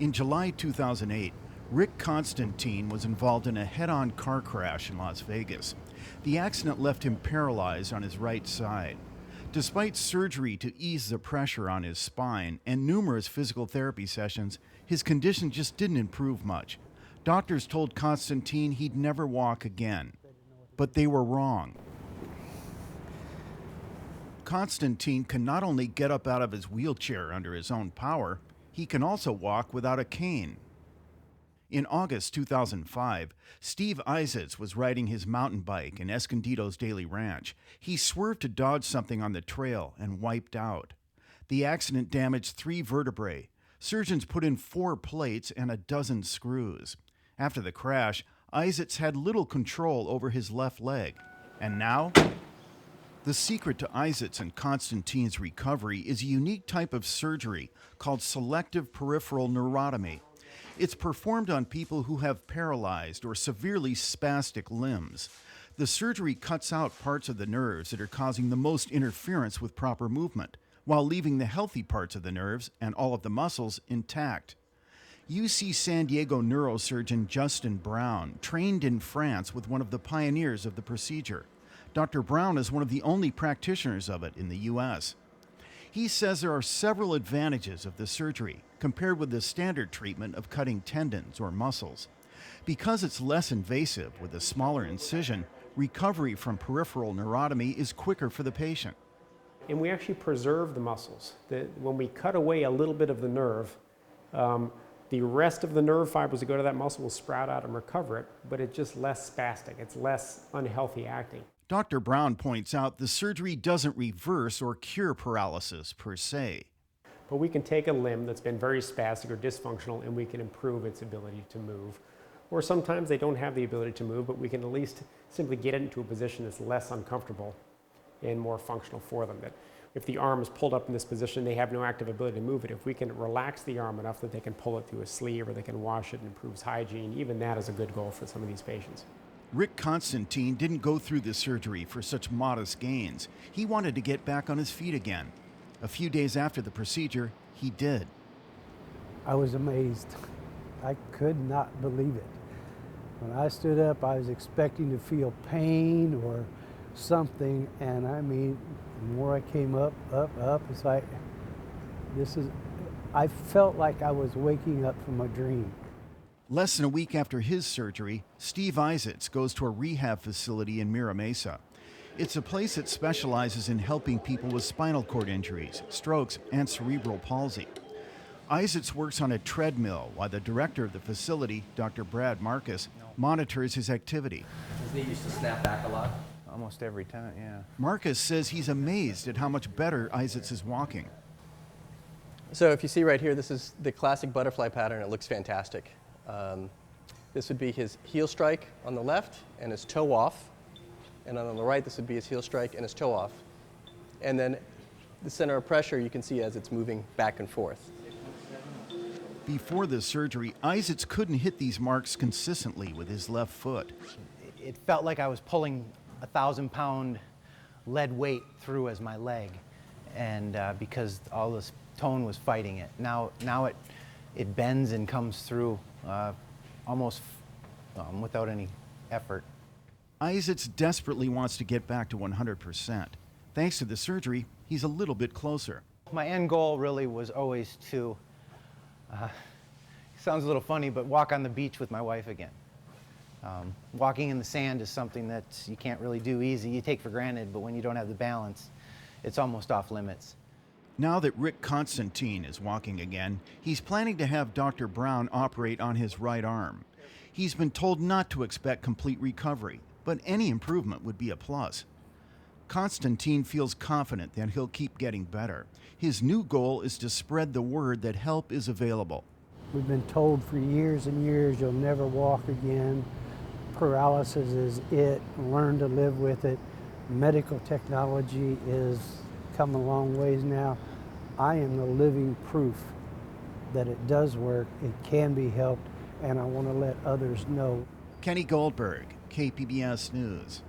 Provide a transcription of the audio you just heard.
In July 2008, Rick Constantine was involved in a head-on car crash in Las Vegas. The accident left him paralyzed on his right side. Despite surgery to ease the pressure on his spine and numerous physical therapy sessions, his condition just didn't improve much. Doctors told Constantine he'd never walk again, but they were wrong. Constantine can not only get up out of his wheelchair under his own power, he can also walk without a cane. In August 2005, Steve Isetts was riding his mountain bike in Escondido's Daily Ranch. He swerved to dodge something on the trail and wiped out. The accident damaged 3 vertebrae. Surgeons put in 4 plates and a dozen screws. After the crash, Isetts had little control over his left leg. And now? The secret to Isetts and Constantine's recovery is a unique type of surgery called selective peripheral neurotomy. It's performed on people who have paralyzed or severely spastic limbs. The surgery cuts out parts of the nerves that are causing the most interference with proper movement, while leaving the healthy parts of the nerves and all of the muscles intact. UC San Diego neurosurgeon Justin Brown trained in France with one of the pioneers of the procedure. Dr. Brown is one of the only practitioners of it in the U.S. He says there are several advantages of the surgery compared with the standard treatment of cutting tendons or muscles. Because it's less invasive with a smaller incision, recovery from peripheral neurotomy is quicker for the patient. And we actually preserve the muscles. When we cut away a little bit of the nerve, the rest of the nerve fibers that go to that muscle will sprout out and recover it, but it's just less spastic. It's less unhealthy acting. Dr. Brown points out the surgery doesn't reverse or cure paralysis per se. But we can take a limb that's been very spastic or dysfunctional and we can improve its ability to move. Or sometimes they don't have the ability to move, but we can at least simply get it into a position that's less uncomfortable and more functional for them. That if the arm is pulled up in this position, they have no active ability to move it. If we can relax the arm enough that they can pull it through a sleeve or they can wash it, and improves hygiene, even that is a good goal for some of these patients. Rick Constantine didn't go through the surgery for such modest gains. He wanted to get back on his feet again. A few days after the procedure, he did. I was amazed. I could not believe it. When I stood up, I was expecting to feel pain or something, and I mean, the more I came up, it's like, I felt like I was waking up from a dream. Less than a week after his surgery, Steve Isetts goes to a rehab facility in Mira Mesa. It's a place that specializes in helping people with spinal cord injuries, strokes, and cerebral palsy. Isetts works on a treadmill while the director of the facility, Dr. Brad Marcus, monitors his activity. His knee used to snap back a lot. Almost every time, yeah. Marcus says he's amazed at how much better Isetts is walking. So if you see right here, this is the classic butterfly pattern. It looks fantastic. This would be his heel strike on the left and his toe off. And on the right, this would be his heel strike and his toe off. And then the center of pressure you can see as it's moving back and forth. Before the surgery, Isetts couldn't hit these marks consistently with his left foot. It felt like I was pulling a 1,000-pound lead weight through as my leg, and because all this tone was fighting it. Now it bends and comes through almost without any effort. Isetts desperately wants to get back to 100%. Thanks to the surgery, he's a little bit closer. My end goal really was always to, sounds a little funny, but walk on the beach with my wife again. Walking in the sand is something that you can't really do easy. You take for granted, but when you don't have the balance, it's almost off limits. Now that Rick Constantine is walking again, he's planning to have Dr. Brown operate on his right arm. He's been told not to expect complete recovery, but any improvement would be a plus. Constantine feels confident that he'll keep getting better. His new goal is to spread the word that help is available. We've been told for years and years you'll never walk again. Paralysis is it. Learn to live with it. Medical technology is come a long ways now. I am the living proof that it does work, it can be helped, and I want to let others know. Kenny Goldberg, KPBS News.